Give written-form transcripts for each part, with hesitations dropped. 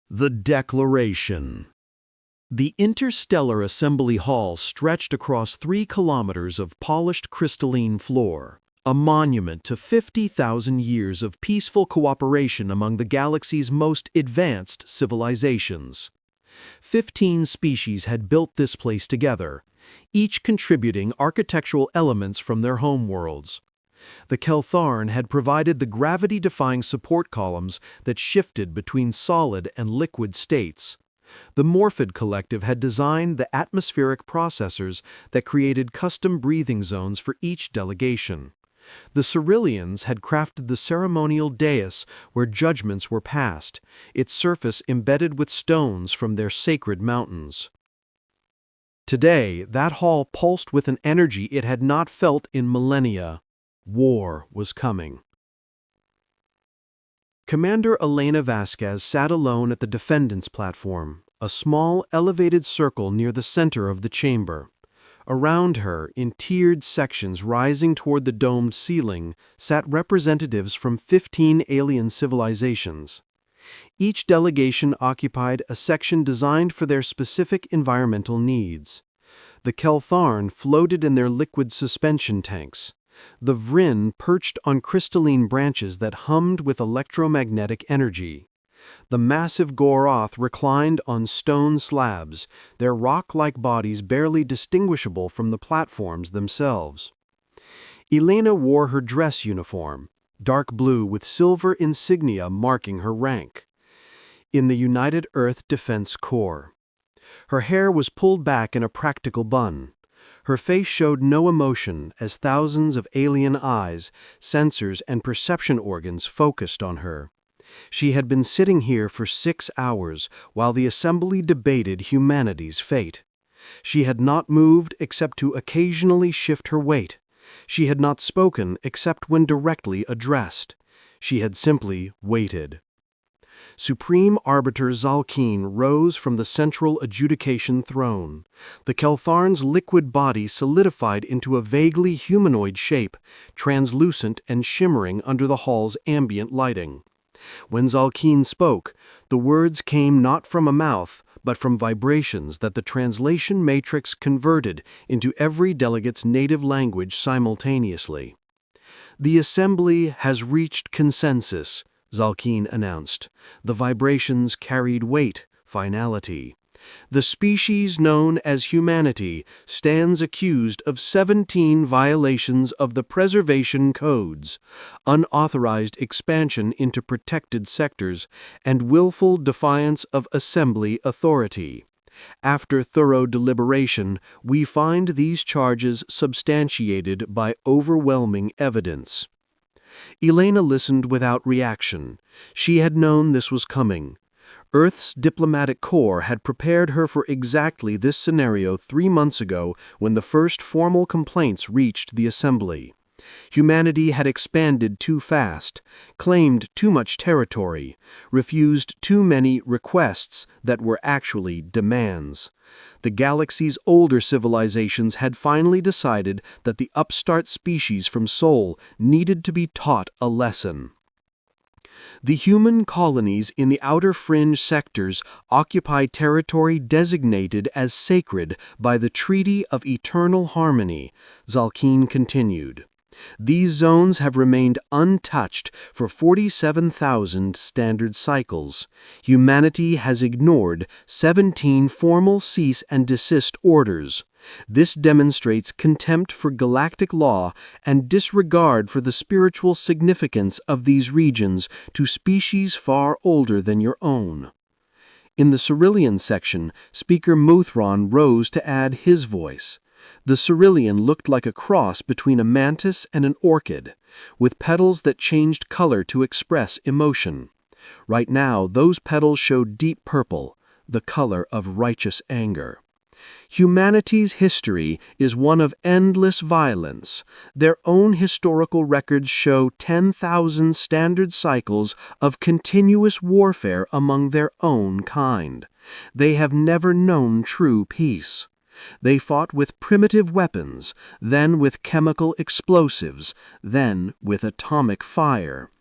The Declaration. The Interstellar Assembly Hall stretched across 3 kilometers of polished crystalline floor, a monument to 50,000 years of peaceful cooperation among the galaxy's most advanced civilizations. 15 species had built this place together, each contributing architectural elements from their homeworlds. The Keltharn had provided the gravity-defying support columns that shifted between solid and liquid states. The Morphid Collective had designed the atmospheric processors that created custom breathing zones for each delegation. The Ceruleans had crafted the ceremonial dais where judgments were passed, its surface embedded with stones from their sacred mountains. Today, that hall pulsed with an energy it had not felt in millennia. War was coming. Commander Elena Vasquez sat alone at the defendant's platform, a small, elevated circle near the center of the chamber. Around her, in tiered sections rising toward the domed ceiling, sat representatives from 15 alien civilizations. Each delegation occupied a section designed for their specific environmental needs. The Keltharn floated in their liquid suspension tanks. The Vryn perched on crystalline branches that hummed with electromagnetic energy. The massive Goroth reclined on stone slabs, their rock-like bodies barely distinguishable from the platforms themselves. Elena wore her dress uniform, dark blue with silver insignia marking her rank, in the United Earth Defense Corps. Her hair was pulled back in a practical bun. Her face showed no emotion as thousands of alien eyes, sensors, and perception organs focused on her. She had been sitting here for 6 hours while the assembly debated humanity's fate. She had not moved except to occasionally shift her weight. She had not spoken except when directly addressed. She had simply waited. Supreme Arbiter Zalkeen rose from the central adjudication throne. The Keltharn's liquid body solidified into a vaguely humanoid shape, translucent and shimmering under the hall's ambient lighting. When Zalkeen spoke, the words came not from a mouth, but from vibrations that the translation matrix converted into every delegate's native language simultaneously. "The Assembly has reached consensus," Zalkeen announced. The vibrations carried weight, finality. "The species known as humanity stands accused of 17 violations of the preservation codes, unauthorized expansion into protected sectors, and willful defiance of assembly authority. After thorough deliberation, we find these charges substantiated by overwhelming evidence." Elena listened without reaction. She had known this was coming. Earth's diplomatic corps had prepared her for exactly this scenario 3 months ago when the first formal complaints reached the Assembly. Humanity had expanded too fast, claimed too much territory, refused too many requests that were actually demands. The galaxy's older civilizations had finally decided that the upstart species from Sol needed to be taught a lesson. The human colonies in the outer fringe sectors occupy territory designated as sacred by the Treaty of Eternal Harmony, Zalkeen continued. These zones have remained untouched for 47,000 standard cycles. Humanity has ignored 17 formal cease and desist orders. This demonstrates contempt for galactic law and disregard for the spiritual significance of these regions to species far older than your own. In the Cerulean section, Speaker Muthron rose to add his voice. The Cerulean looked like a cross between a mantis and an orchid, with petals that changed color to express emotion. Right now, those petals showed deep purple, the color of righteous anger. Humanity's history is one of endless violence. Their own historical records show 10,000 standard cycles of continuous warfare among their own kind. They have never known true peace. They fought with primitive weapons, then with chemical explosives, then with atomic fire.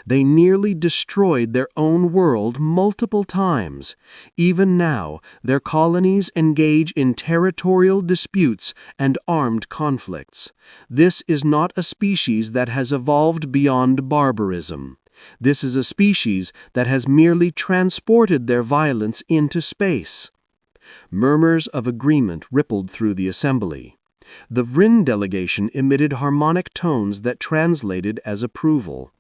They nearly destroyed their own world multiple times. Even now, their colonies engage in territorial disputes and armed conflicts. This is not a species that has evolved beyond barbarism. This is a species that has merely transported their violence into space. Murmurs of agreement rippled through the assembly. The Vryn delegation emitted harmonic tones that translated as approval.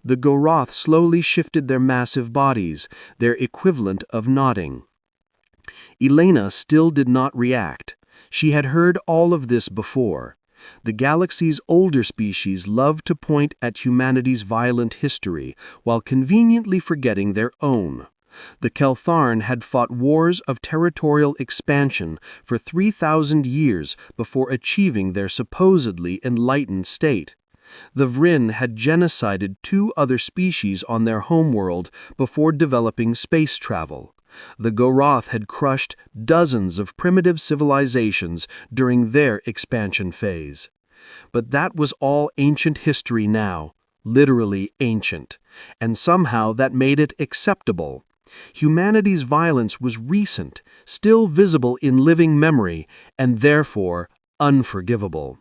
The Goroth slowly shifted their massive bodies, their equivalent of nodding. Elena still did not react. She had heard all of this before. The galaxy's older species loved to point at humanity's violent history while conveniently forgetting their own. The Keltharn had fought wars of territorial expansion for 3,000 years before achieving their supposedly enlightened state. The Vryn had genocided 2 other species on their homeworld before developing space travel. The Goroth had crushed dozens of primitive civilizations during their expansion phase. But that was all ancient history now, literally ancient, and somehow that made it acceptable. Humanity's violence was recent, still visible in living memory, and therefore unforgivable.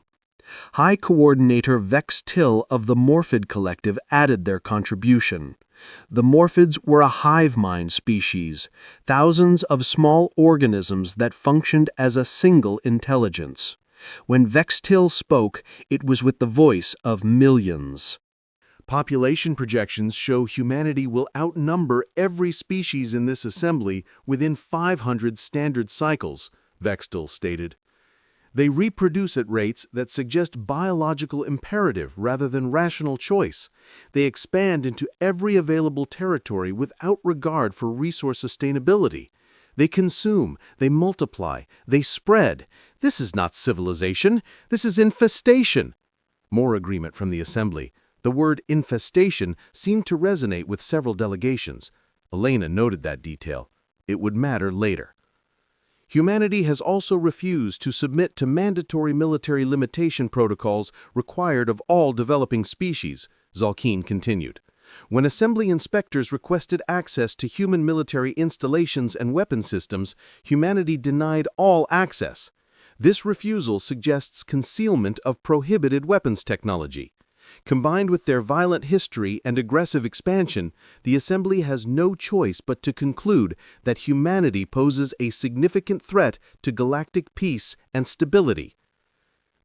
High Coordinator Vex Till of the Morphid Collective added their contribution. The Morphids were a hive mind species, thousands of small organisms that functioned as a single intelligence. When Vex Till spoke, it was with the voice of millions. Population projections show humanity will outnumber every species in this assembly within 500 standard cycles, Vextil stated. They reproduce at rates that suggest biological imperative rather than rational choice. They expand into every available territory without regard for resource sustainability. They consume, they multiply, they spread. This is not civilization, this is infestation. More agreement from the assembly. The word infestation seemed to resonate with several delegations. Elena noted that detail. It would matter later. Humanity has also refused to submit to mandatory military limitation protocols required of all developing species, Zalkeen continued. When assembly inspectors requested access to human military installations and weapon systems, humanity denied all access. This refusal suggests concealment of prohibited weapons technology. Combined with their violent history and aggressive expansion, the Assembly has no choice but to conclude that humanity poses a significant threat to galactic peace and stability.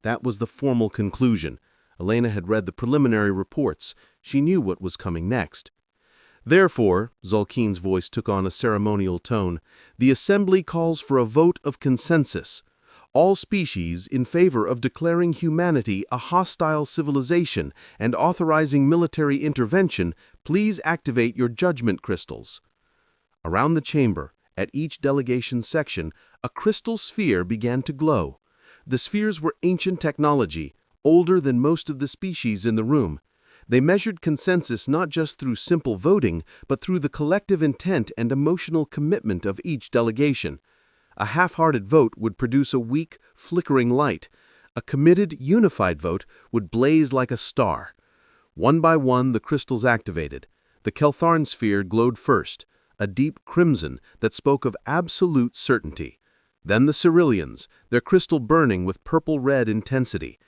That was the formal conclusion. Elena had read the preliminary reports. She knew what was coming next. Therefore, Zalkeen's voice took on a ceremonial tone, the Assembly calls for a vote of consensus. All species in favor of declaring humanity a hostile civilization and authorizing military intervention, please activate your judgment crystals. Around the chamber, at each delegation section, a crystal sphere began to glow. The spheres were ancient technology, older than most of the species in the room. They measured consensus not just through simple voting, but through the collective intent and emotional commitment of each delegation. A half-hearted vote would produce a weak, flickering light. A committed, unified vote would blaze like a star. One by one, the crystals activated. The Keltharn sphere glowed first, a deep crimson that spoke of absolute certainty. Then the Ceruleans, their crystal burning with purple-red intensity.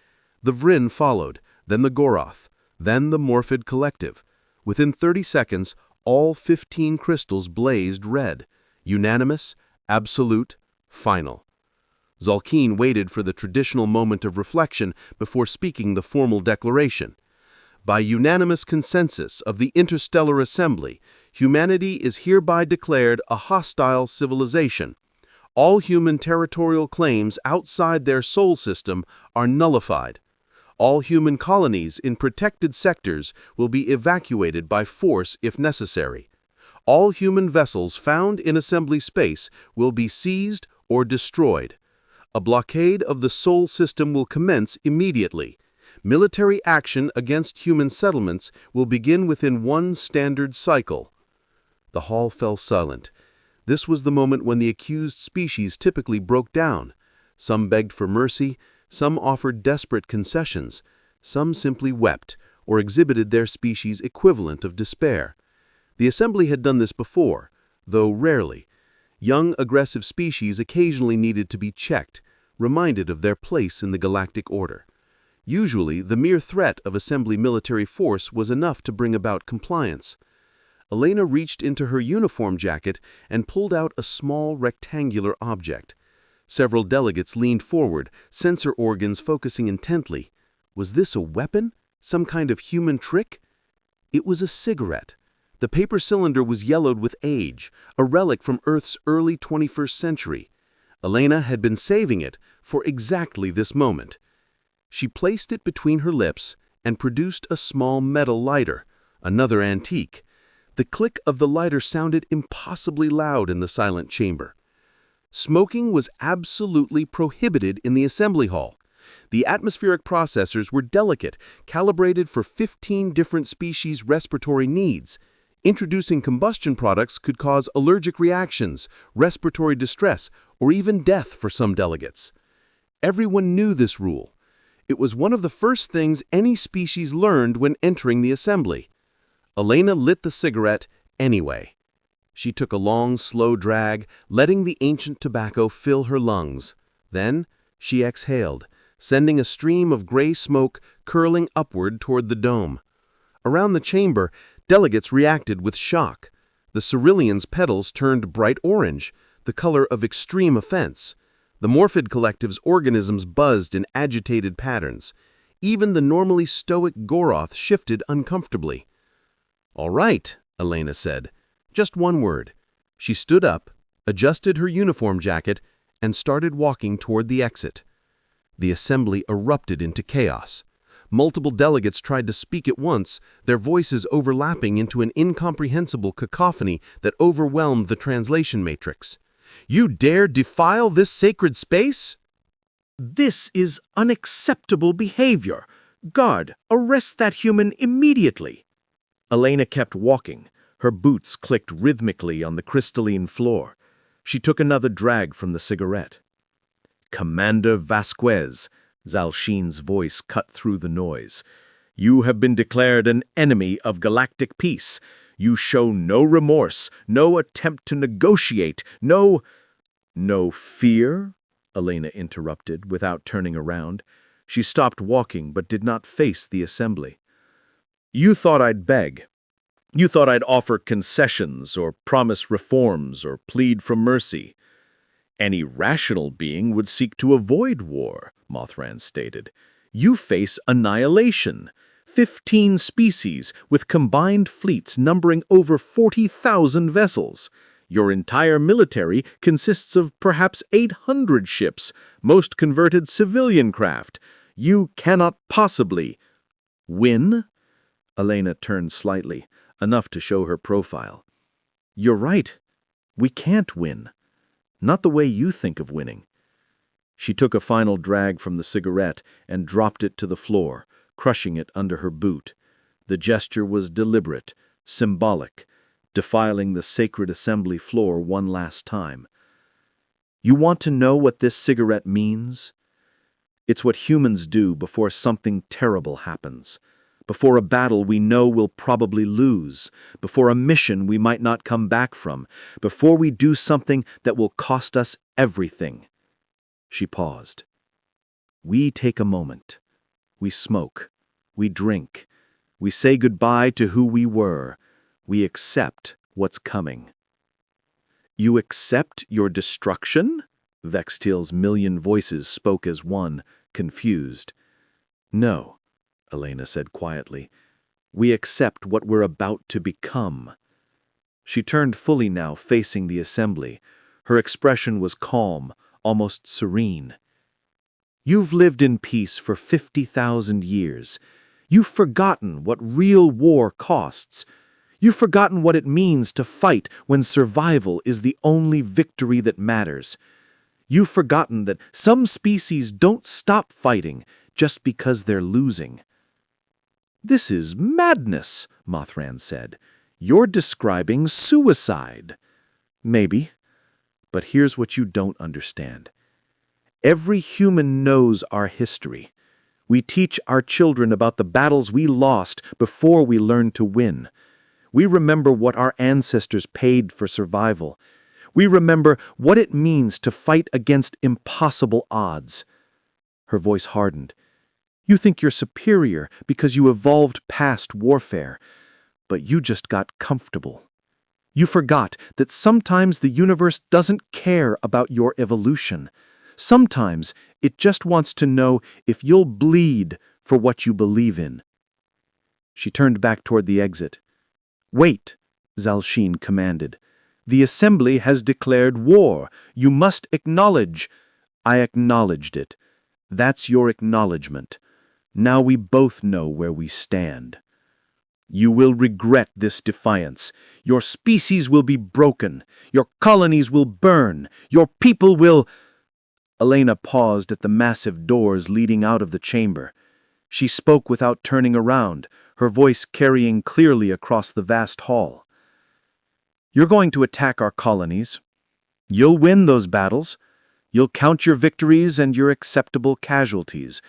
The Vryn followed, then the Goroth, then the Morphid Collective. Within 30 seconds, all 15 crystals blazed red. Unanimous, absolute, final. Zalkeen waited for the traditional moment of reflection before speaking the formal declaration. By unanimous consensus of the Interstellar Assembly, humanity is hereby declared a hostile civilization. All human territorial claims outside their sol system are nullified. All human colonies in protected sectors will be evacuated by force if necessary. All human vessels found in assembly space will be seized or destroyed. A blockade of the sol system will commence immediately. Military action against human settlements will begin within one standard cycle. The hall fell silent. This was the moment when the accused species typically broke down. Some begged for mercy, some offered desperate concessions, some simply wept, or exhibited their species' equivalent of despair. The assembly had done this before, though rarely. Young, aggressive species occasionally needed to be checked, reminded of their place in the galactic order. Usually, the mere threat of assembly military force was enough to bring about compliance. Elena reached into her uniform jacket and pulled out a small rectangular object. Several delegates leaned forward, sensor organs focusing intently. Was this a weapon? Some kind of human trick? It was a cigarette. The paper cylinder was yellowed with age, a relic from Earth's early 21st century. Elena had been saving it for exactly this moment. She placed it between her lips and produced a small metal lighter, another antique. The click of the lighter sounded impossibly loud in the silent chamber. Smoking was absolutely prohibited in the assembly hall. The atmospheric processors were delicate, calibrated for 15 different species' respiratory needs. Introducing combustion products could cause allergic reactions, respiratory distress, or even death for some delegates. Everyone knew this rule. It was one of the first things any species learned when entering the assembly. Elena lit the cigarette anyway. She took a long, slow drag, letting the ancient tobacco fill her lungs. Then she exhaled, sending a stream of gray smoke curling upward toward the dome. Around the chamber, delegates reacted with shock. The Ceryllian's petals turned bright orange, the color of extreme offense. The Morphid Collective's organisms buzzed in agitated patterns. Even the normally stoic Goroth shifted uncomfortably. "All right," Elena said. "Just one word." She stood up, adjusted her uniform jacket, and started walking toward the exit. The assembly erupted into chaos. Multiple delegates tried to speak at once, their voices overlapping into an incomprehensible cacophony that overwhelmed the translation matrix. "You dare defile this sacred space?" This is unacceptable behavior. Guard, arrest that human immediately. Elena kept walking. Her boots clicked rhythmically on the crystalline floor. She took another drag from the cigarette. "Commander Vasquez," Zalshin's voice cut through the noise. "You have been declared an enemy of galactic peace. You show no remorse, no attempt to negotiate, no fear?" Elena interrupted, without turning around. She stopped walking, but did not face the assembly. "You thought I'd beg. You thought I'd offer concessions, or promise reforms, or plead for mercy. Any rational being would seek to avoid war," Mothran stated. "You face annihilation. 15 species, with combined fleets numbering over 40,000 vessels. Your entire military consists of perhaps 800 ships, most converted civilian craft. You cannot possibly win." Elena turned slightly, enough to show her profile. "You're right. We can't win. Not the way you think of winning." She took a final drag from the cigarette and dropped it to the floor, crushing it under her boot. The gesture was deliberate, symbolic, defiling the sacred assembly floor one last time. "You want to know what this cigarette means? It's what humans do before something terrible happens. Before a battle we know we'll probably lose, before a mission we might not come back from, before we do something that will cost us everything." She paused. "We take a moment. We smoke. We drink. We say goodbye to who we were. We accept what's coming." "You accept your destruction?" Vextil's million voices spoke as one, confused. "No," Elena said quietly. "We accept what we're about to become." She turned fully now, facing the assembly. Her expression was calm, almost serene. "You've lived in peace for 50,000 years. You've forgotten what real war costs. You've forgotten what it means to fight when survival is the only victory that matters. You've forgotten that some species don't stop fighting just because they're losing." "This is madness," Mothran said. "You're describing suicide." "Maybe. But here's what you don't understand. Every human knows our history. We teach our children about the battles we lost before we learned to win. We remember what our ancestors paid for survival. We remember what it means to fight against impossible odds. Her voice hardened. You think you're superior because you evolved past warfare, but you just got comfortable. You forgot that sometimes the universe doesn't care about your evolution. Sometimes it just wants to know if you'll bleed for what you believe in. She turned back toward the exit. Wait, Zalshin commanded. The Assembly has declared war. You must acknowledge. I acknowledged it. That's your acknowledgement. Now we both know where we stand. You will regret this defiance. Your species will be broken. Your colonies will burn. Your people will... Elena paused at the massive doors leading out of the chamber. She spoke without turning around, her voice carrying clearly across the vast hall. You're going to attack our colonies. You'll win those battles. You'll count your victories and your acceptable casualties.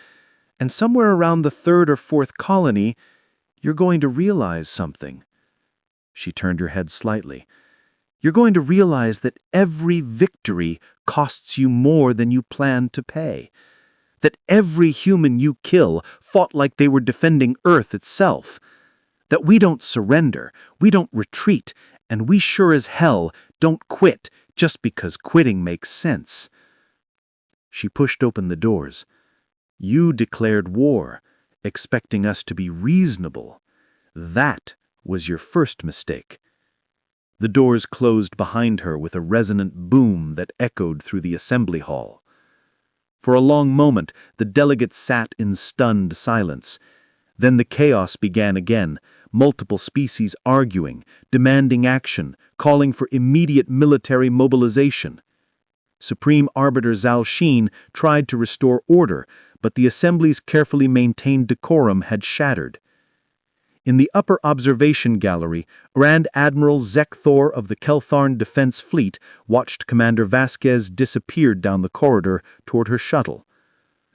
And somewhere around the third or fourth colony, you're going to realize something. She turned her head slightly. You're going to realize that every victory costs you more than you planned to pay. That every human you kill fought like they were defending Earth itself. That we don't surrender, we don't retreat, and we sure as hell don't quit just because quitting makes sense. She pushed open the doors. You declared war, expecting us to be reasonable. That was your first mistake. The doors closed behind her with a resonant boom that echoed through the assembly hall. For a long moment, the delegates sat in stunned silence. Then the chaos began again, multiple species arguing, demanding action, calling for immediate military mobilization. Supreme Arbiter Zalshin tried to restore order, but the Assembly's carefully maintained decorum had shattered. In the upper observation gallery, Grand Admiral Zekthor of the Keltharn Defense Fleet watched Commander Vasquez disappear down the corridor toward her shuttle.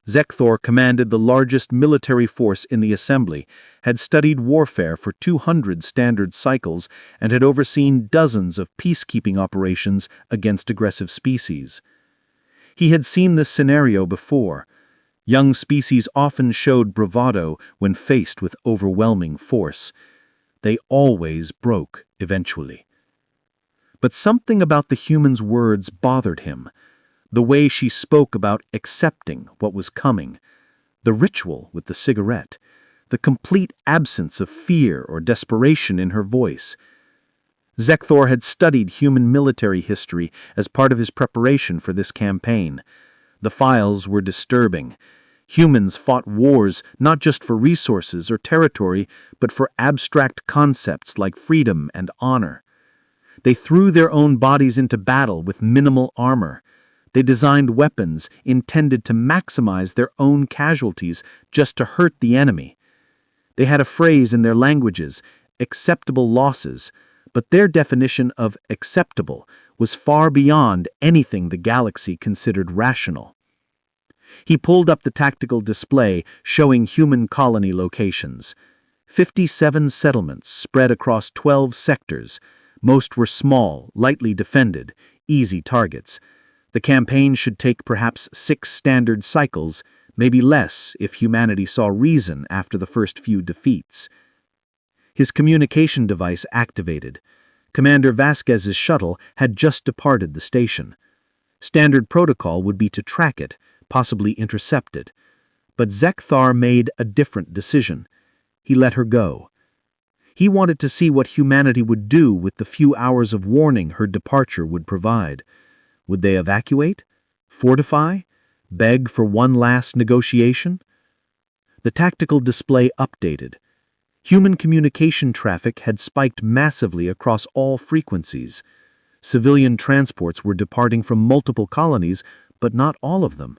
Zekthor commanded the largest military force in the Assembly, had studied warfare for 200 standard cycles, and had overseen dozens of peacekeeping operations against aggressive species. He had seen this scenario before. Young species often showed bravado when faced with overwhelming force. They always broke eventually. But something about the human's words bothered him. The way she spoke about accepting what was coming, the ritual with the cigarette, the complete absence of fear or desperation in her voice. Zekthor had studied human military history as part of his preparation for this campaign. The files were disturbing. Humans fought wars not just for resources or territory, but for abstract concepts like freedom and honor. They threw their own bodies into battle with minimal armor. They designed weapons intended to maximize their own casualties just to hurt the enemy. They had a phrase in their languages, acceptable losses, but their definition of acceptable was far beyond anything the galaxy considered rational. He pulled up the tactical display showing human colony locations. 57 settlements spread across 12 sectors. Most were small, lightly defended, easy targets. The campaign should take perhaps 6 standard cycles, maybe less if humanity saw reason after the first few defeats. His communication device activated. Commander Vasquez's shuttle had just departed the station. Standard protocol would be to track it, possibly intercept it. But Zekthar made a different decision. He let her go. He wanted to see what humanity would do with the few hours of warning her departure would provide. Would they evacuate? Fortify? Beg for one last negotiation? The tactical display updated. Human communication traffic had spiked massively across all frequencies. Civilian transports were departing from multiple colonies, but not all of them.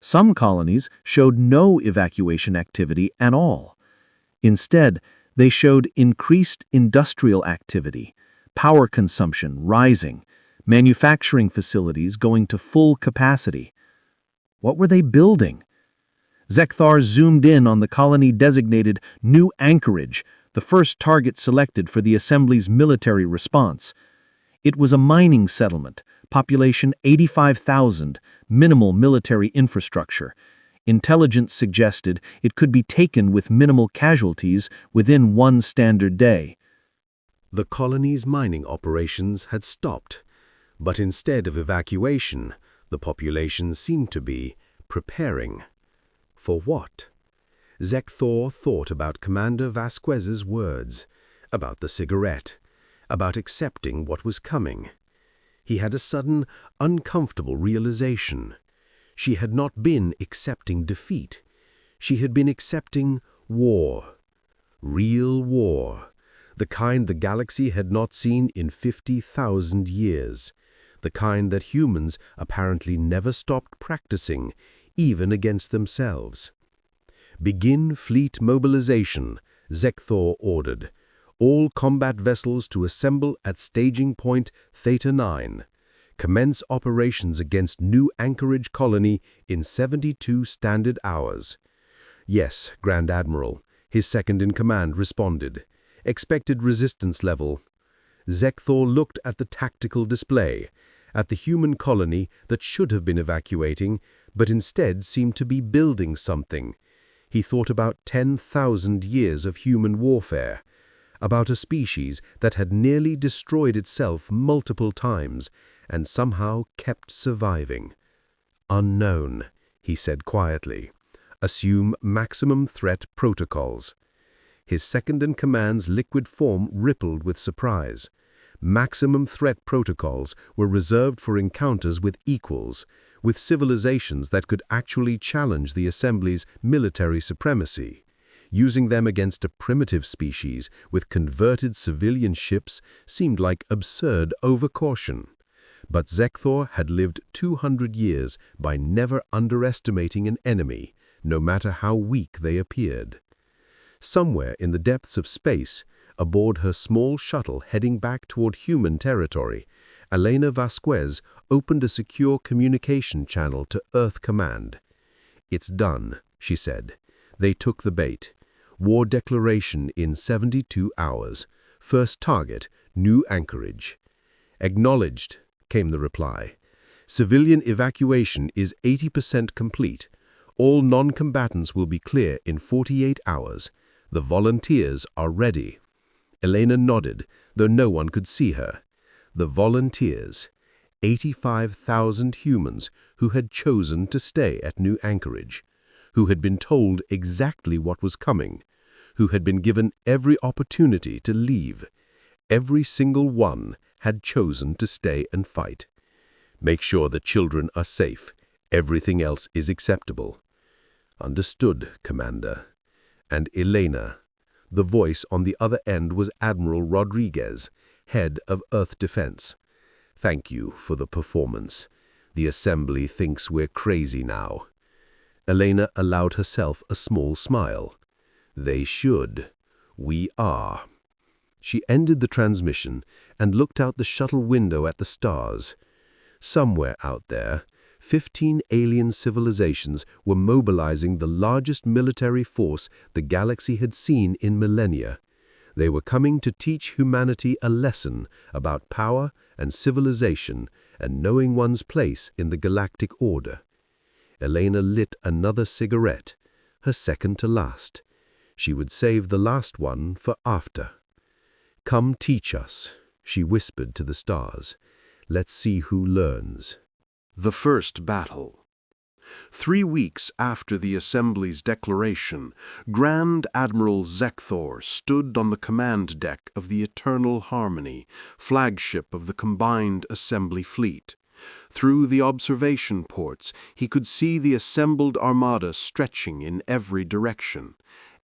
Some colonies showed no evacuation activity at all. Instead, they showed increased industrial activity, power consumption rising, manufacturing facilities going to full capacity. What were they building? Zekthar zoomed in on the colony designated New Anchorage, the first target selected for the Assembly's military response. It was a mining settlement, population 85,000, minimal military infrastructure. Intelligence suggested it could be taken with minimal casualties within one standard day. The colony's mining operations had stopped, but instead of evacuation, the population seemed to be preparing. For what? Zekthar thought about Commander Vasquez's words, about the cigarette, about accepting what was coming. He had a sudden, uncomfortable realization. She had not been accepting defeat. She had been accepting war. Real war. The kind the galaxy had not seen in 50,000 years. The kind that humans apparently never stopped practicing, even against themselves. Begin fleet mobilization, Zekthar ordered. All combat vessels to assemble at staging point Theta 9. Commence operations against New Anchorage colony in 72 standard hours. Yes, Grand Admiral, his second-in-command responded. Expected resistance level. Zekthar looked at the tactical display, at the human colony that should have been evacuating, but instead seemed to be building something. He thought about 10,000 years of human warfare, about a species that had nearly destroyed itself multiple times and somehow kept surviving. Unknown, he said quietly. Assume maximum threat protocols. His second-in-command's liquid form rippled with surprise. Maximum threat protocols were reserved for encounters with equals, with civilizations that could actually challenge the Assembly's military supremacy. Using them against a primitive species with converted civilian ships seemed like absurd overcaution. But Zekthar had lived 200 years by never underestimating an enemy, no matter how weak they appeared. Somewhere in the depths of space, aboard her small shuttle heading back toward human territory, Elena Vasquez opened a secure communication channel to Earth Command. "It's done," she said. "They took the bait. War declaration in 72 hours. First target, New Anchorage." "Acknowledged," came the reply. "Civilian evacuation is 80% complete. All non-combatants will be clear in 48 hours. The volunteers are ready." Elena nodded, though no one could see her. The volunteers, 85,000 humans who had chosen to stay at New Anchorage, who had been told exactly what was coming, who had been given every opportunity to leave. Every single one had chosen to stay and fight. "Make sure the children are safe. Everything else is acceptable." "Understood, Commander." And Elena. The voice on the other end was Admiral Rodriguez, head of Earth Defense. "Thank you for the performance. The Assembly thinks we're crazy now." Elena allowed herself a small smile. "They should. We are." She ended the transmission and looked out the shuttle window at the stars. Somewhere out there, 15 alien civilizations were mobilizing the largest military force the galaxy had seen in millennia. They were coming to teach humanity a lesson about power and civilization and knowing one's place in the galactic order. Elena lit another cigarette, her second to last. She would save the last one for after. "Come teach us," she whispered to the stars. "Let's see who learns." The first battle. 3 weeks after the Assembly's declaration, Grand Admiral Zekthar stood on the command deck of the Eternal Harmony, flagship of the combined Assembly fleet. Through the observation ports, he could see the assembled armada stretching in every direction.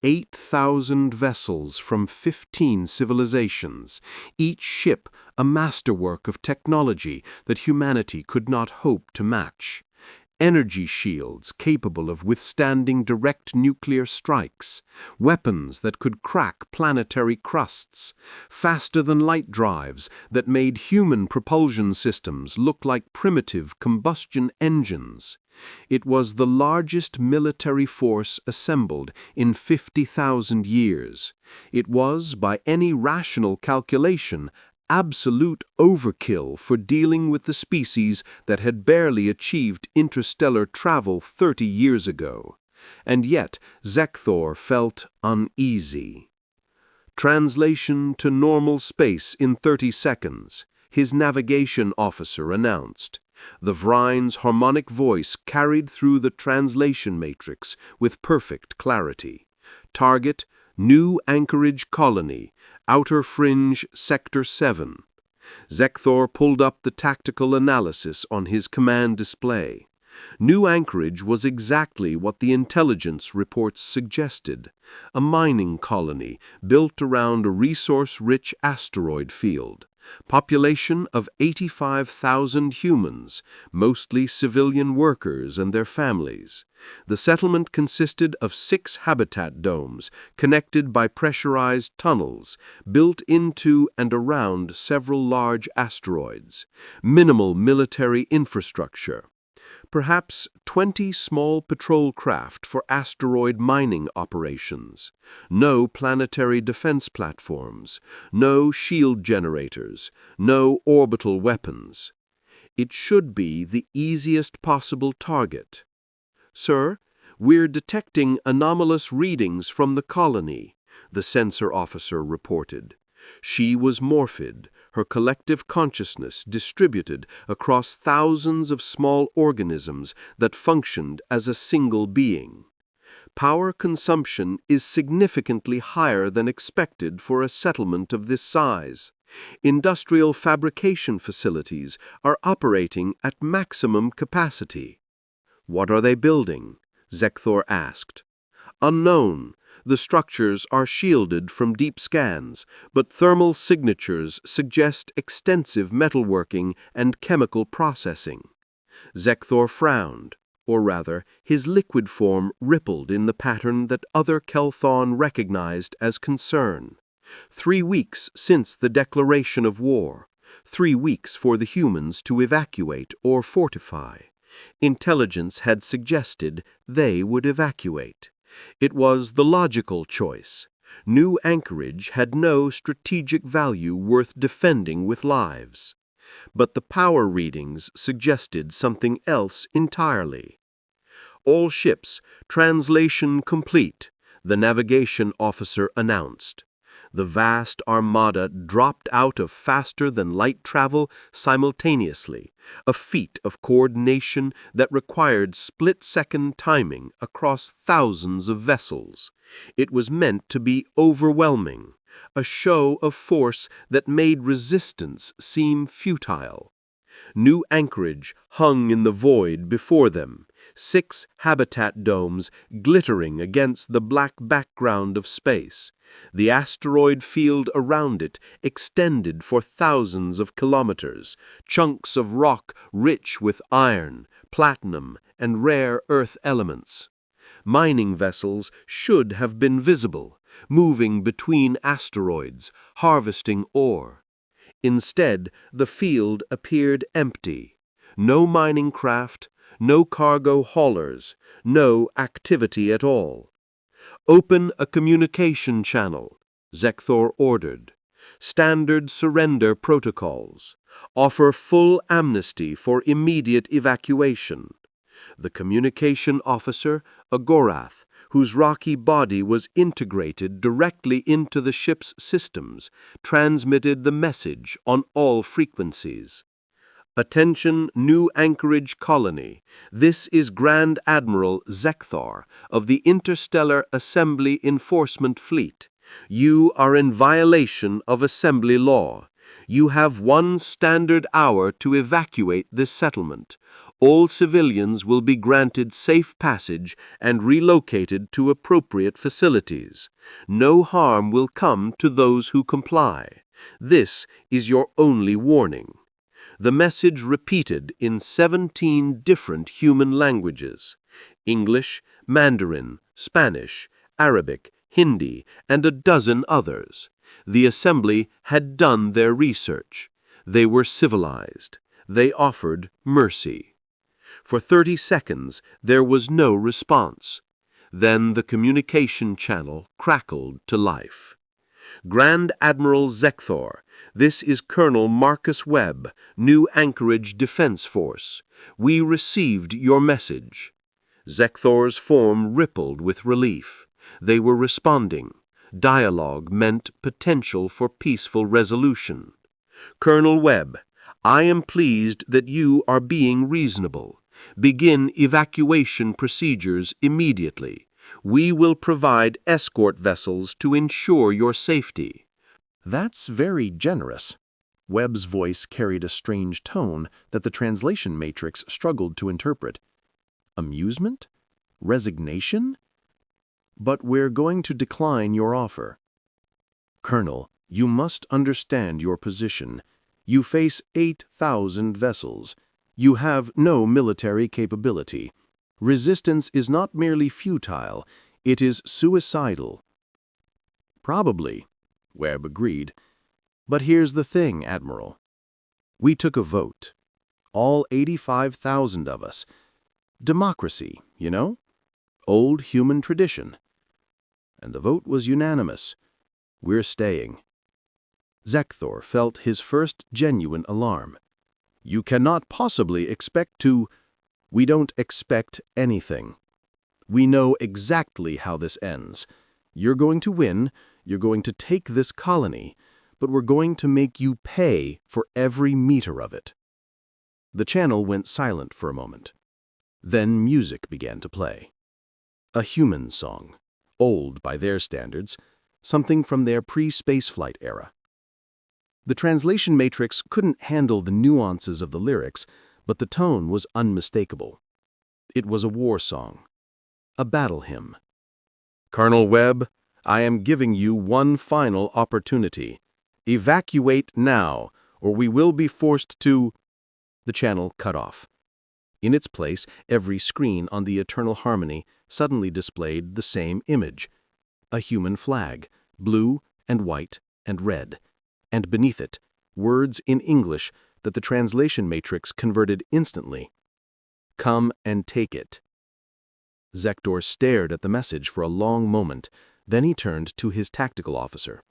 8,000 vessels from 15 civilizations, each ship a masterwork of technology that humanity could not hope to match. energy shields capable of withstanding direct nuclear strikes, weapons that could crack planetary crusts, faster-than-light drives that made human propulsion systems look like primitive combustion engines. It was the largest military force assembled in 50,000 years. It was, by any rational calculation, absolute overkill for dealing with the species that had barely achieved interstellar travel 30 years ago. And yet, Zekthor felt uneasy. Translation to normal space in 30 seconds, his navigation officer announced. The Vrine's harmonic voice carried through the translation matrix with perfect clarity. Target, New Anchorage Colony, Outer Fringe, Sector 7. Zekthor pulled up the tactical analysis on his command display. New Anchorage was exactly what the intelligence reports suggested, a mining colony built around a resource-rich asteroid field. Population of 85,000 humans, mostly civilian workers and their families. The settlement consisted of 6 habitat domes connected by pressurized tunnels built into and around several large asteroids. Minimal military infrastructure. Perhaps 20 small patrol craft for asteroid mining operations. No planetary defense platforms. No shield generators. No orbital weapons. It should be the easiest possible target. Sir, we're detecting anomalous readings from the colony, the sensor officer reported. She was morphid, her collective consciousness distributed across thousands of small organisms that functioned as a single being. Power consumption is significantly higher than expected for a settlement of this size. Industrial fabrication facilities are operating at maximum capacity. What are they building? Zekthor asked. Unknown. The structures are shielded from deep scans, but thermal signatures suggest extensive metalworking and chemical processing. Zekthor frowned, or rather, his liquid form rippled in the pattern that other Kelthon recognized as concern. 3 weeks since the declaration of war. 3 weeks for the humans to evacuate or fortify. Intelligence had suggested they would evacuate. It was the logical choice. New Anchorage had no strategic value worth defending with lives. But the power readings suggested something else entirely. All ships, translation complete, the navigation officer announced. The vast armada dropped out of faster-than-light travel simultaneously, a feat of coordination that required split-second timing across thousands of vessels. It was meant to be overwhelming, a show of force that made resistance seem futile. New Anchorage hung in the void before them, 6 habitat domes glittering against the black background of space. The asteroid field around it extended for thousands of kilometers, chunks of rock rich with iron, platinum, and rare earth elements. Mining vessels should have been visible, moving between asteroids, harvesting ore. Instead, the field appeared empty. No mining craft, no cargo haulers, no activity at all. Open a communication channel, Zekthor ordered. Standard surrender protocols. Offer full amnesty for immediate evacuation. The communication officer, Agorath, whose rocky body was integrated directly into the ship's systems, transmitted the message on all frequencies. Attention, New Anchorage Colony. This is Grand Admiral Zekthor of the Interstellar Assembly Enforcement Fleet. You are in violation of Assembly law. You have 1 standard hour to evacuate this settlement. All civilians will be granted safe passage and relocated to appropriate facilities. No harm will come to those who comply. This is your only warning. The message repeated in 17 different human languages: English, Mandarin, Spanish, Arabic, Hindi, and a dozen others. The assembly had done their research. They were civilized. They offered mercy. For 30 seconds, there was no response. Then the communication channel crackled to life. Grand Admiral Zekthor, this is Colonel Marcus Webb, New Anchorage Defense Force. We received your message. Zekthor's form rippled with relief. They were responding. Dialogue meant potential for peaceful resolution. Colonel Webb, I am pleased that you are being reasonable. Begin evacuation procedures immediately. We will provide escort vessels to ensure your safety. That's very generous. Webb's voice carried a strange tone that the translation matrix struggled to interpret. Amusement? Resignation? But we're going to decline your offer. Colonel, you must understand your position. You face 8,000 vessels. You have no military capability. Resistance is not merely futile, it is suicidal. Probably, Webb agreed. But here's the thing, Admiral. We took a vote. All 85,000 of us. Democracy, you know? Old human tradition. And the vote was unanimous. We're staying. Zekthor felt his first genuine alarm. You cannot possibly expect to... We don't expect anything. We know exactly how this ends. You're going to win, you're going to take this colony, but we're going to make you pay for every meter of it. The channel went silent for a moment. Then music began to play. A human song, old by their standards, something from their pre-spaceflight era. The translation matrix couldn't handle the nuances of the lyrics, but the tone was unmistakable. It was a war song, a battle hymn. Colonel Webb, I am giving you one final opportunity. Evacuate now, or we will be forced to... The channel cut off. In its place, every screen on the Eternal Harmony suddenly displayed the same image. A human flag, blue and white and red. And beneath it, words in English that the translation matrix converted instantly. Come and take it. Zekthor stared at the message for a long moment, then he turned to his tactical officer.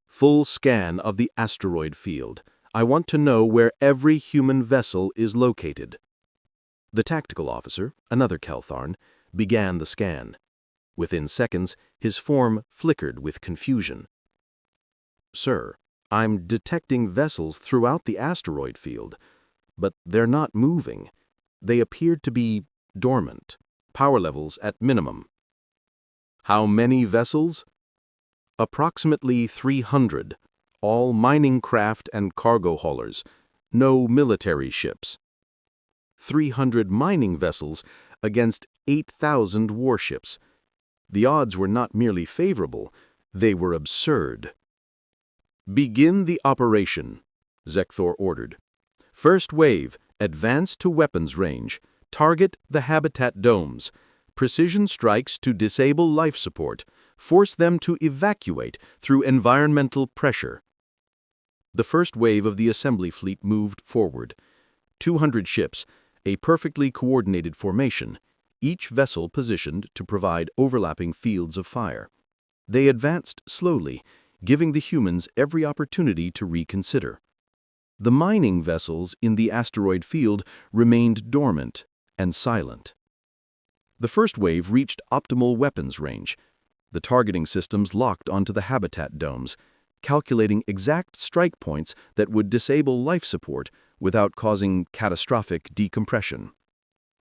Full scan of the asteroid field. I want to know where every human vessel is located. The tactical officer, another Keltharn, began the scan. Within seconds, his form flickered with confusion. Sir, I'm detecting vessels throughout the asteroid field, but they're not moving. They appeared to be dormant, power levels at minimum. How many vessels? Approximately 300, all mining craft and cargo haulers, no military ships. 300 mining vessels against 8,000 warships. The odds were not merely favorable, they were absurd. Begin the operation, Zekthor ordered. First wave, advance to weapons range. Target the habitat domes. Precision strikes to disable life support. Force them to evacuate through environmental pressure. The first wave of the assembly fleet moved forward. 200 ships, a perfectly coordinated formation, each vessel positioned to provide overlapping fields of fire. They advanced slowly, giving the humans every opportunity to reconsider. The mining vessels in the asteroid field remained dormant and silent. The first wave reached optimal weapons range. The targeting systems locked onto the habitat domes, calculating exact strike points that would disable life support without causing catastrophic decompression.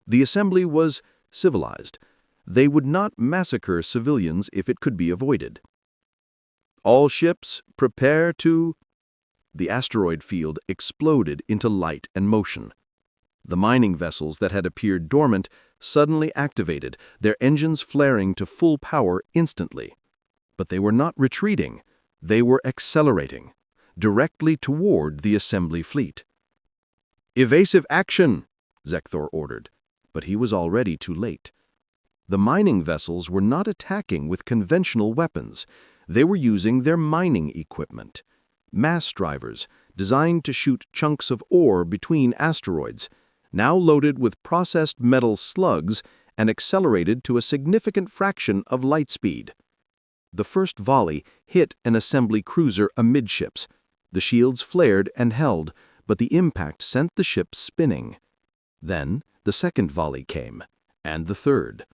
The assembly was civilized. They would not massacre civilians if it could be avoided. All ships, prepare to... The asteroid field exploded into light and motion. The mining vessels that had appeared dormant suddenly activated, their engines flaring to full power instantly. But they were not retreating. They were accelerating, directly toward the assembly fleet. "Evasive action!" Zekthor ordered, but he was already too late. The mining vessels were not attacking with conventional weapons. They were using their mining equipment. Mass drivers, designed to shoot chunks of ore between asteroids, now loaded with processed metal slugs and accelerated to a significant fraction of light speed. The first volley hit an assembly cruiser amidships. The shields flared and held, but the impact sent the ship spinning. Then the second volley came, and the third.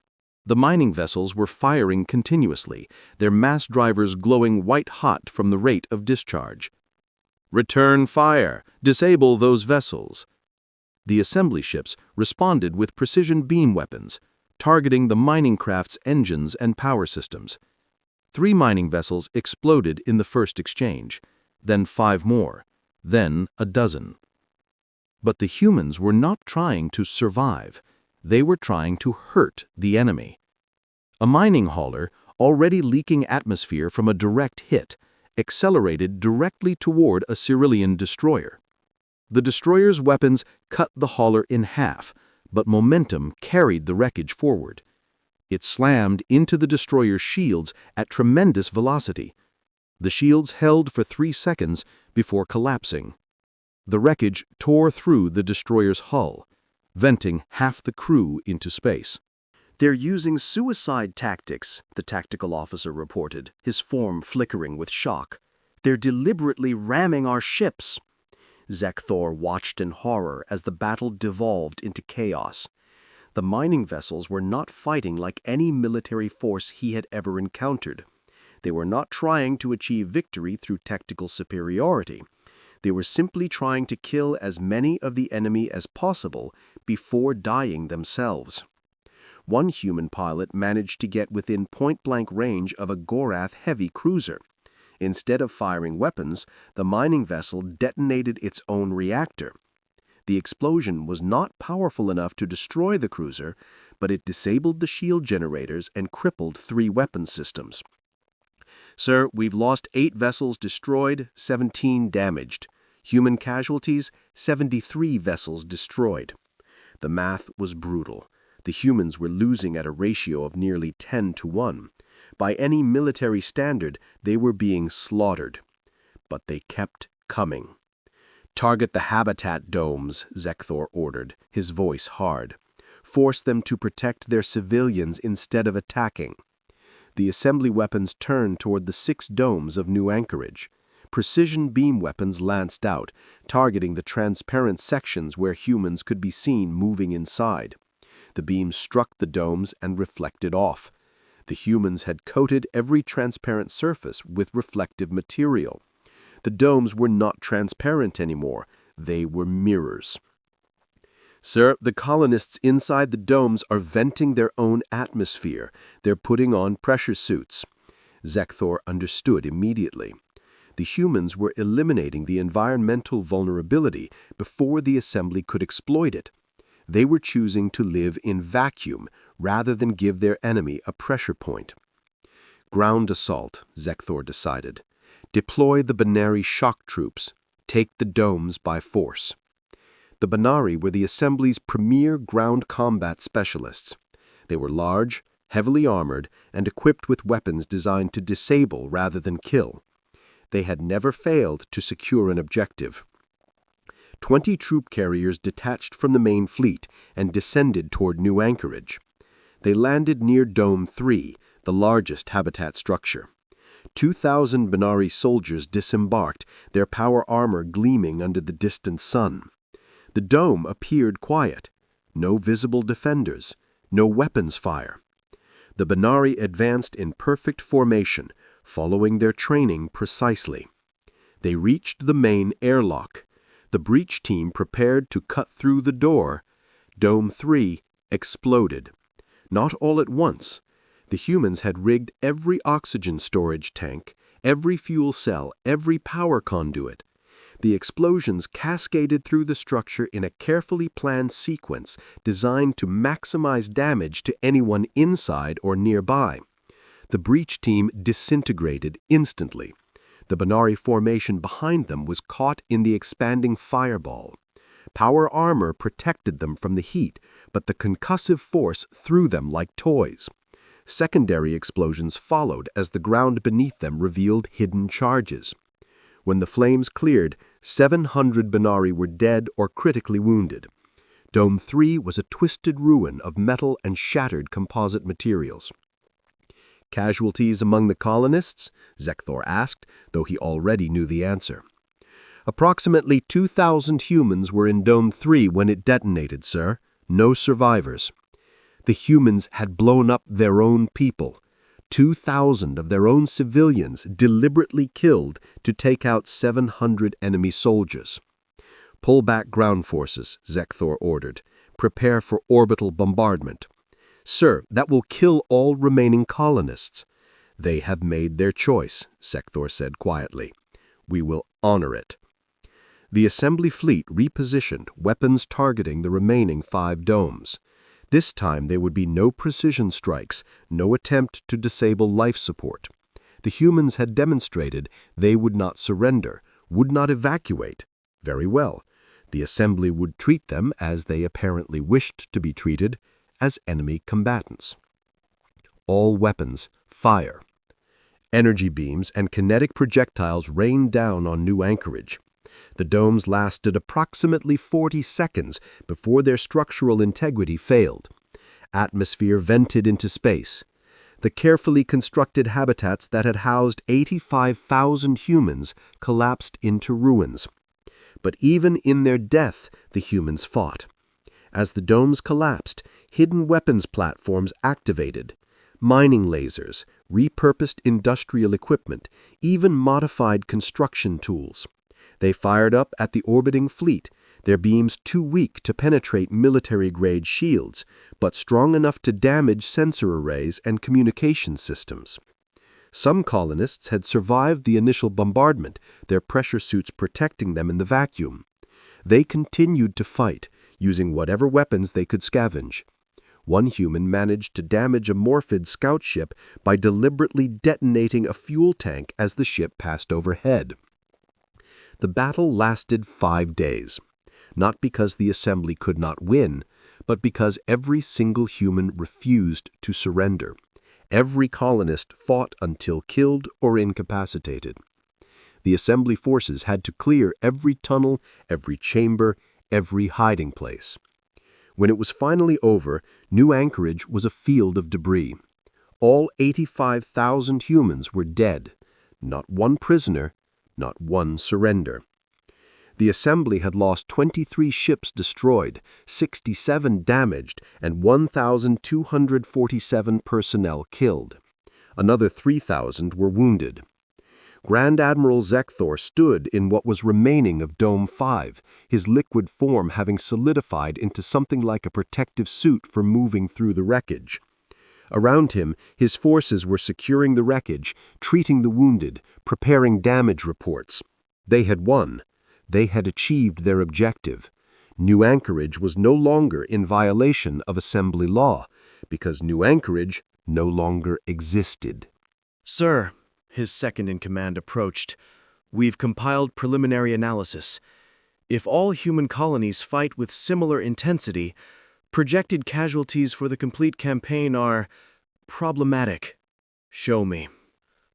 The mining vessels were firing continuously, their mass drivers glowing white-hot from the rate of discharge. "Return fire! Disable those vessels!" The assembly ships responded with precision beam weapons, targeting the mining craft's engines and power systems. 3 mining vessels exploded in the first exchange, then 5 more, then a dozen. But the humans were not trying to survive. They were trying to hurt the enemy. A mining hauler, already leaking atmosphere from a direct hit, accelerated directly toward a Cyrillian destroyer. The destroyer's weapons cut the hauler in half, but momentum carried the wreckage forward. It slammed into the destroyer's shields at tremendous velocity. The shields held for 3 seconds before collapsing. The wreckage tore through the destroyer's hull, venting half the crew into space. "They're using suicide tactics," the tactical officer reported, his form flickering with shock. "They're deliberately ramming our ships." Zekthor watched in horror as the battle devolved into chaos. The mining vessels were not fighting like any military force he had ever encountered. They were not trying to achieve victory through tactical superiority. They were simply trying to kill as many of the enemy as possible before dying themselves. One human pilot managed to get within point-blank range of a Gorath heavy cruiser. Instead of firing weapons, the mining vessel detonated its own reactor. The explosion was not powerful enough to destroy the cruiser, but it disabled the shield generators and crippled 3 weapon systems. "Sir, we've lost 8 vessels destroyed, 17 damaged. Human casualties, 73 vessels destroyed." The math was brutal. The humans were losing at a ratio of nearly 10 to 1. By any military standard, they were being slaughtered. But they kept coming. "Target the habitat domes," Zekthor ordered, his voice hard. "Force them to protect their civilians instead of attacking." The assembly weapons turned toward the 6 domes of New Anchorage. Precision beam weapons lanced out, targeting the transparent sections where humans could be seen moving inside. The beams struck the domes and reflected off. The humans had coated every transparent surface with reflective material. The domes were not transparent anymore. They were mirrors. "Sir, the colonists inside the domes are venting their own atmosphere. They're putting on pressure suits." Zekthor understood immediately. The humans were eliminating the environmental vulnerability before the assembly could exploit it. They were choosing to live in vacuum rather than give their enemy a pressure point. "Ground assault," Zekthor decided. "Deploy the Banari shock troops. Take the domes by force." The Banari were the assembly's premier ground combat specialists. They were large, heavily armored, and equipped with weapons designed to disable rather than kill. They had never failed to secure an objective. 20 troop carriers detached from the main fleet and descended toward New Anchorage. They landed near Dome 3, the largest habitat structure. 2,000 Banari soldiers disembarked, their power armor gleaming under the distant sun. The dome appeared quiet. No visible defenders, no weapons fire. The Banari advanced in perfect formation, following their training precisely. They reached the main airlock. The breach team prepared to cut through the door. Dome 3 exploded. Not all at once. The humans had rigged every oxygen storage tank, every fuel cell, every power conduit. The explosions cascaded through the structure in a carefully planned sequence designed to maximize damage to anyone inside or nearby. The breach team disintegrated instantly. The Banari formation behind them was caught in the expanding fireball. Power armor protected them from the heat, but the concussive force threw them like toys. Secondary explosions followed as the ground beneath them revealed hidden charges. When the flames cleared, 700 Benari were dead or critically wounded. Dome 3 was a twisted ruin of metal and shattered composite materials. Casualties among the colonists? Zekthor asked, though he already knew the answer. Approximately 2,000 humans were in Dome 3 when it detonated, sir. No survivors. The humans had blown up their own people. 2,000 of their own civilians deliberately killed to take out 700 enemy soldiers. Pull back ground forces, Zekthor ordered. Prepare for orbital bombardment. Sir, that will kill all remaining colonists. They have made their choice, Zekthor said quietly. We will honor it. The assembly fleet repositioned, weapons targeting the remaining 5 domes. This time there would be no precision strikes, no attempt to disable life support. The humans had demonstrated they would not surrender, would not evacuate. Very well. The assembly would treat them, as they apparently wished to be treated, as enemy combatants. All weapons, fire. Energy beams and kinetic projectiles rained down on New Anchorage. The domes lasted approximately 40 seconds before their structural integrity failed. Atmosphere vented into space. The carefully constructed habitats that had housed 85,000 humans collapsed into ruins. But even in their death, the humans fought. As the domes collapsed, hidden weapons platforms activated. Mining lasers, repurposed industrial equipment, even modified construction tools. They fired up at the orbiting fleet, their beams too weak to penetrate military-grade shields, but strong enough to damage sensor arrays and communication systems. Some colonists had survived the initial bombardment, their pressure suits protecting them in the vacuum. They continued to fight, using whatever weapons they could scavenge. One human managed to damage a Morphid scout ship by deliberately detonating a fuel tank as the ship passed overhead. The battle lasted 5 days, not because the assembly could not win, but because every single human refused to surrender. Every colonist fought until killed or incapacitated. The assembly forces had to clear every tunnel, every chamber, every hiding place. When it was finally over, New Anchorage was a field of debris. All 85,000 humans were dead. Not one prisoner, not one surrender. The assembly had lost 23 ships destroyed, 67 damaged, and 1,247 personnel killed. Another 3,000 were wounded. Grand Admiral Zekthor stood in what was remaining of Dome 5, his liquid form having solidified into something like a protective suit for moving through the wreckage. Around him, his forces were securing the wreckage, treating the wounded, preparing damage reports. They had won. They had achieved their objective. New Anchorage was no longer in violation of assembly law, because New Anchorage no longer existed. Sir, his second-in-command approached, we've compiled preliminary analysis. If all human colonies fight with similar intensity, projected casualties for the complete campaign are problematic. Show me.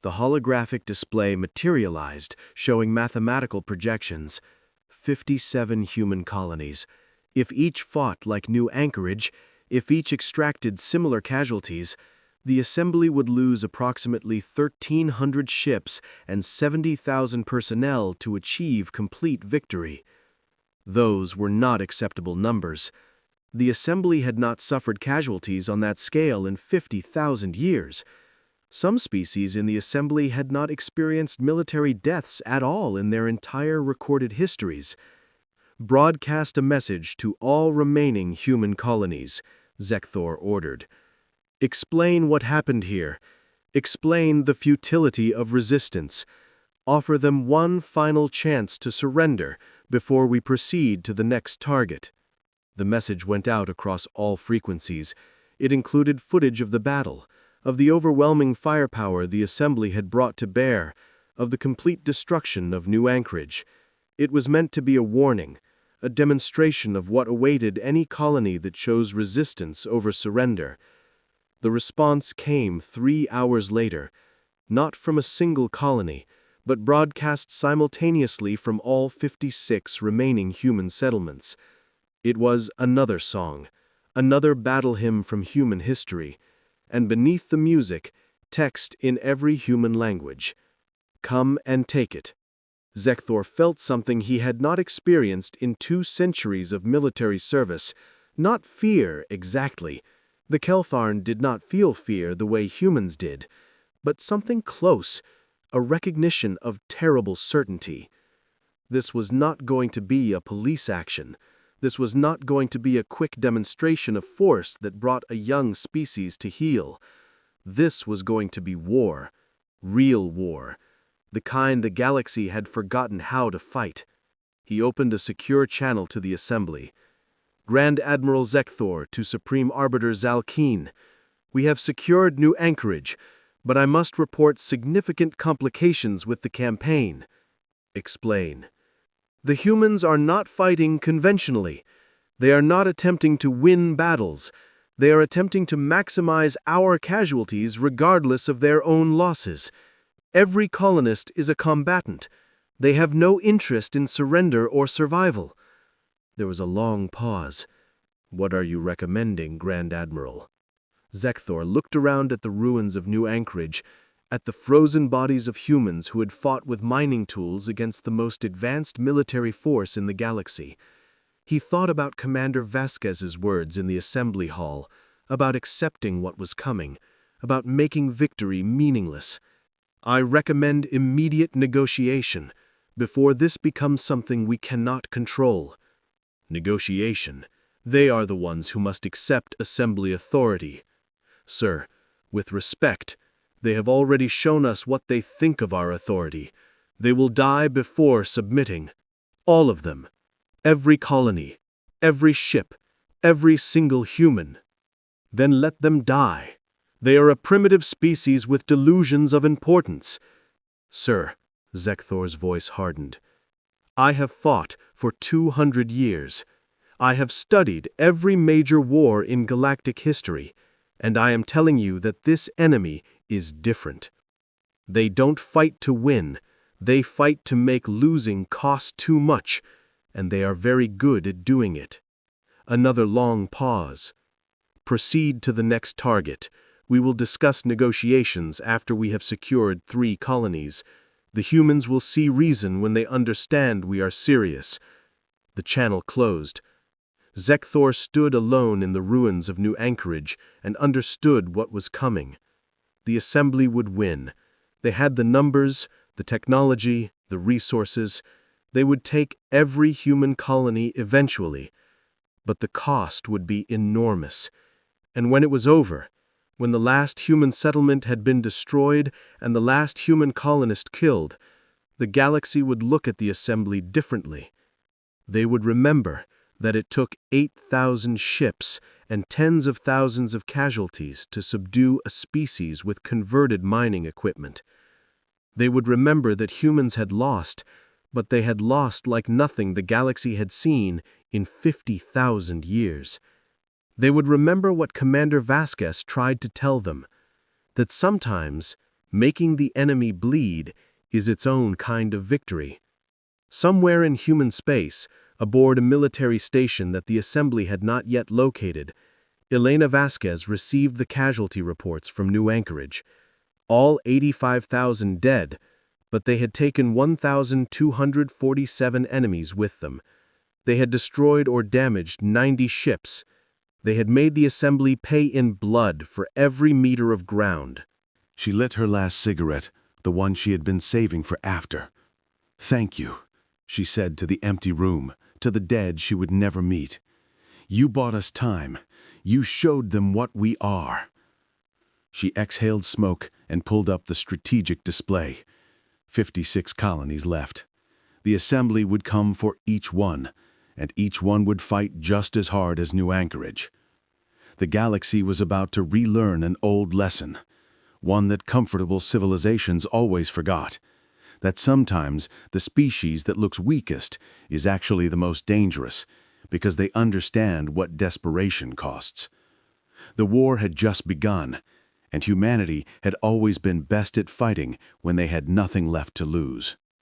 The holographic display materialized, showing mathematical projections. 57 human colonies. If each fought like New Anchorage, if each extracted similar casualties, the assembly would lose approximately 1,300 ships and 70,000 personnel to achieve complete victory. Those were not acceptable numbers. The assembly had not suffered casualties on that scale in 50,000 years. Some species in the assembly had not experienced military deaths at all in their entire recorded histories. Broadcast a message to all remaining human colonies, Zekthor ordered. Explain what happened here. Explain the futility of resistance. Offer them one final chance to surrender before we proceed to the next target. The message went out across all frequencies. It included footage of the battle, of the overwhelming firepower the assembly had brought to bear, of the complete destruction of New Anchorage. It was meant to be a warning, a demonstration of what awaited any colony that chose resistance over surrender. The response came 3 hours later, not from a single colony, but broadcast simultaneously from all 56 remaining human settlements. It was another song, another battle hymn from human history, and beneath the music, text in every human language. Come and take it. Zekthor felt something he had not experienced in 2 centuries of military service. Not fear, exactly. The Keltharn did not feel fear the way humans did, but something close, a recognition of terrible certainty. This was not going to be a police action. This was not going to be a quick demonstration of force that brought a young species to heel. This was going to be war. Real war. The kind the galaxy had forgotten how to fight. He opened a secure channel to the Assembly. Grand Admiral Zekthor to Supreme Arbiter Zalkeen. We have secured new anchorage, but I must report significant complications with the campaign. Explain. The humans are not fighting conventionally. They are not attempting to win battles. They are attempting to maximize our casualties regardless of their own losses. Every colonist is a combatant. They have no interest in surrender or survival. There was a long pause. What are you recommending, Grand Admiral? Zekthor looked around at the ruins of New Anchorage, at the frozen bodies of humans who had fought with mining tools against the most advanced military force in the galaxy. He thought about Commander Vasquez's words in the assembly hall, about accepting what was coming, about making victory meaningless. I recommend immediate negotiation, before this becomes something we cannot control. Negotiation. They are the ones who must accept assembly authority. Sir, with respect, they have already shown us what they think of our authority. They will die before submitting. All of them. Every colony, every ship, every single human. Then let them die. They are a primitive species with delusions of importance. Sir, Zekthor's voice hardened. I have fought for 200 years. I have studied every major war in galactic history, and I am telling you that this enemy is different. They don't fight to win. They fight to make losing cost too much, and they are very good at doing it. Another long pause. Proceed to the next target. We will discuss negotiations after we have secured 3 colonies. The humans will see reason when they understand we are serious. The channel closed. Zekthor stood alone in the ruins of New Anchorage and understood what was coming. The Assembly would win. They had the numbers, the technology, the resources. They would take every human colony eventually. But the cost would be enormous. And when it was over, when the last human settlement had been destroyed and the last human colonist killed, the galaxy would look at the Assembly differently. They would remember that it took 8,000 ships and tens of thousands of casualties to subdue a species with converted mining equipment. They would remember that humans had lost, but they had lost like nothing the galaxy had seen in 50,000 years. They would remember what Commander Vasquez tried to tell them, that sometimes making the enemy bleed is its own kind of victory. Somewhere in human space, aboard a military station that the Assembly had not yet located, Elena Vasquez received the casualty reports from New Anchorage. All 85,000 dead, but they had taken 1,247 enemies with them. They had destroyed or damaged 90 ships. They had made the Assembly pay in blood for every meter of ground. She lit her last cigarette, the one she had been saving for after. "Thank you," she said to the empty room, to the dead she would never meet. "You bought us time. You showed them what we are." She exhaled smoke and pulled up the strategic display. 56 colonies left. The Assembly would come for each one, and each one would fight just as hard as New Anchorage. The galaxy was about to relearn an old lesson, one that comfortable civilizations always forgot. that sometimes the species that looks weakest is actually the most dangerous, because they understand what desperation costs. The war had just begun, and humanity had always been best at fighting when they had nothing left to lose.